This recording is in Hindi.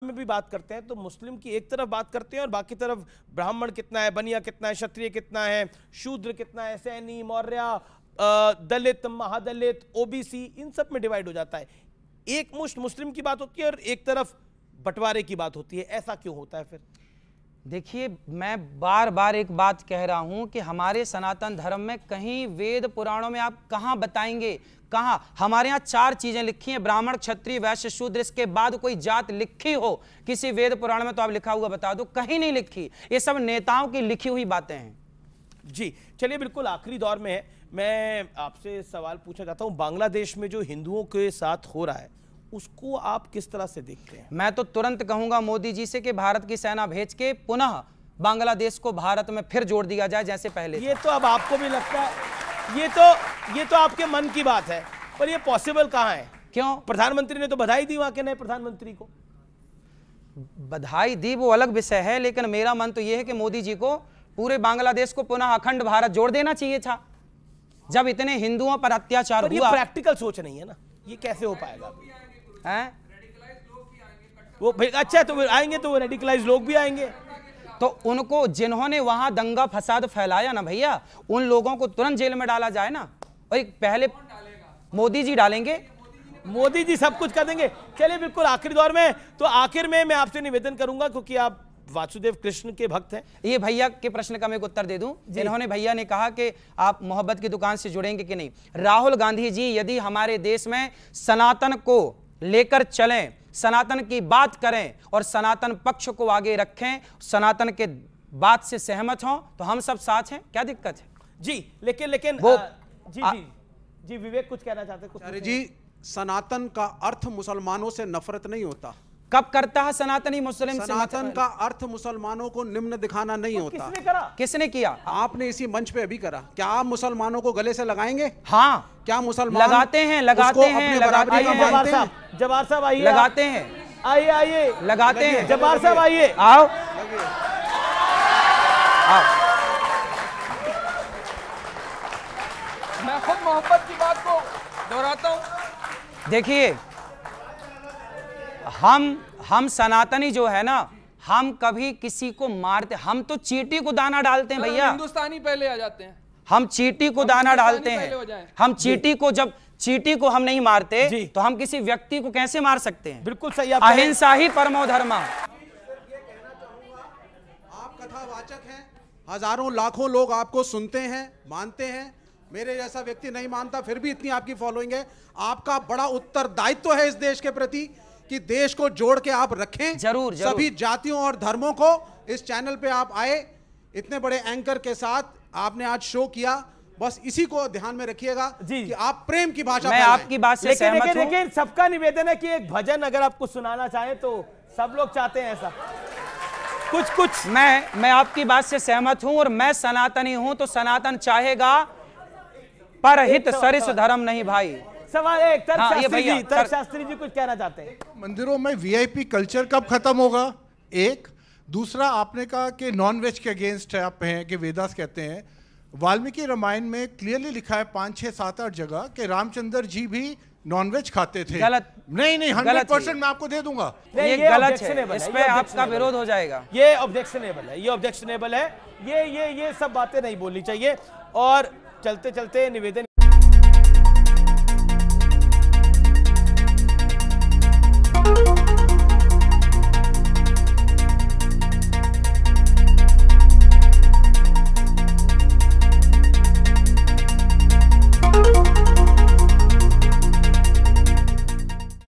में भी बात करते हैं तो मुस्लिम की एक तरफ बात करते हैं और बाकी तरफ ब्राह्मण कितना है, बनिया कितना है, क्षत्रिय कितना है, शूद्र कितना है, सैनी, मौर्य, दलित, महादलित, ओबीसी, इन सब में डिवाइड हो जाता है। एक मुश्त मुस्लिम की बात होती है और एक तरफ बंटवारे की बात होती है। ऐसा क्यों होता है फिर? देखिए, मैं बार बार एक बात कह रहा हूं कि हमारे सनातन धर्म में कहीं वेद पुराणों में आप कहां बताएंगे, कहां? हमारे यहां 4 चीजें लिखी हैं, ब्राह्मण, क्षत्रिय, वैश्य, शूद्र। इसके बाद कोई जात लिखी हो किसी वेद पुराण में तो आप लिखा हुआ बता दो, कहीं नहीं लिखी। ये सब नेताओं की लिखी हुई बातें हैं। जी चलिए, बिल्कुल आखिरी दौर में है, मैं आपसे सवाल पूछना चाहता हूं। बांग्लादेश में जो हिंदुओं के साथ हो रहा है उसको आप किस तरह से देखते हैं? मैं तो तुरंत कहूंगा मोदी जी से कि भारत की सेना भेज के पुनः बांग्लादेश को भारत में फिर जोड़ दिया जाए जैसे पहले। ये तो अब आपको भी लगता है, ये तो आपके मन की बात है, पर ये पॉसिबल कहां है? क्यों? प्रधानमंत्री ने तो बधाई दी वहां के नए प्रधानमंत्री को। बधाई दी वो अलग विषय है, लेकिन मेरा मन तो यह है कि मोदी जी को पूरे बांग्लादेश को पुनः अखंड भारत जोड़ देना चाहिए था। जब इतने हिंदुओं पर अत्याचार हुआ। ये प्रैक्टिकल सोच नहीं है ना, ये कैसे हो पाएगा? हैं? वो अच्छा, तो आएंगे तो वो रेडिकलाइज लोग भी आएंगे। तो उनको, जिन्होंने वहां दंगा फसाद फैलाया ना भैया, उन लोगों को तुरंत जेल में डाला जाए ना। और एक पहले मोदी जी डालेंगे, मोदी जी सब कुछ कर देंगे। चलिए, बिल्कुल आखिरी दौर में, तो आखिर में मैं आपसे निवेदन करूंगा, क्योंकि आप वासुदेव कृष्ण के भक्त हैं। ये भैया के प्रश्न का मैं एक उत्तर दे दूं। जिन्होंने भैया ने कहा कि आप मोहब्बत की दुकान से जुड़ेंगे कि नहीं। राहुल गांधी जी यदि हमारे देश में सनातन को लेकर चलें, सनातन की बात करें और सनातन पक्ष को आगे रखें, सनातन के बात से सहमत हों, तो हम सब साथ हैं, क्या दिक्कत है? जी लेकिन वो जी विवेक कुछ कहना चाहते हैं? अरे जी, सनातन का अर्थ मुसलमानों से नफरत नहीं होता। कब करता है सनातनी मुस्लिम से? सनातन का अर्थ मुसलमानों को निम्न दिखाना नहीं होता। किसने करा? किसने किया? आपने इसी मंच पे अभी करा। क्या आप मुसलमानों को गले से लगाएंगे? हाँ। क्या मुसलमान लगाते हैं, लगाते हैं, लगाते हैं। जब्बार साहब आइए। लगाते हैं, आइए लगाते हैं। जब्बार साहब आइए, आओ। मैं खुद मोहब्बत की बात को दोहराता हूं। देखिए, हम सनातनी जो है ना, हम कभी किसी को मारते, हम तो चींटी को दाना डालते हैं भैया। हिंदुस्तानी पहले आ जाते हैं। हम चींटी को दाना डालते हैं। हम चींटी को, जब चींटी को हम नहीं मारते तो हम किसी व्यक्ति को कैसे मार सकते हैं? बिल्कुल सही। अहिंसा ही परमो धर्म। आप कथावाचक हैं, हजारों लाखों लोग आपको सुनते हैं, मानते हैं। मेरे जैसा व्यक्ति नहीं मानता, फिर भी इतनी आपकी फॉलोइंग है। आपका बड़ा उत्तरदायित्व है इस देश के प्रति कि देश को जोड़ के आप रखें। जरूर। सभी जातियों और धर्मों को। इस चैनल पे आप आए, इतने बड़े एंकर के साथ आपने आज शो किया। बस इसी को ध्यान में रखिएगा कि आप प्रेम की भाषा। मैं आपकी बात से सहमत हूं। लेकिन सबका निवेदन है कि एक भजन अगर आपको सुनाना चाहे तो सब लोग चाहते हैं ऐसा कुछ। मैं आपकी बात से सहमत हूं और मैं सनातनी हूं, तो सनातन चाहेगा परहित सरिस धर्म नहीं भाई। सवाल एक, तर्क शास्त्री जी कुछ कहना चाहते हैं? मंदिरों में वीआईपी कल्चर कब खत्म होगा? एक। दूसरा, आपने कहा कि नॉन वेज के अगेंस्ट है, आप हैं कि वेदास कहते हैं। वाल्मीकि रामायण में क्लियरली लिखा है 5, 6, 7, 8 जगह कि रामचंद्र जी भी नॉनवेज खाते थे। गलत। नहीं 100% मैं आपको दे दूंगा। ये गलत है, इस पे आपका विरोध हो जाएगा। ये ऑब्जेक्शनेबल है, ये सब बातें नहीं बोलनी चाहिए। और चलते चलते निवेदन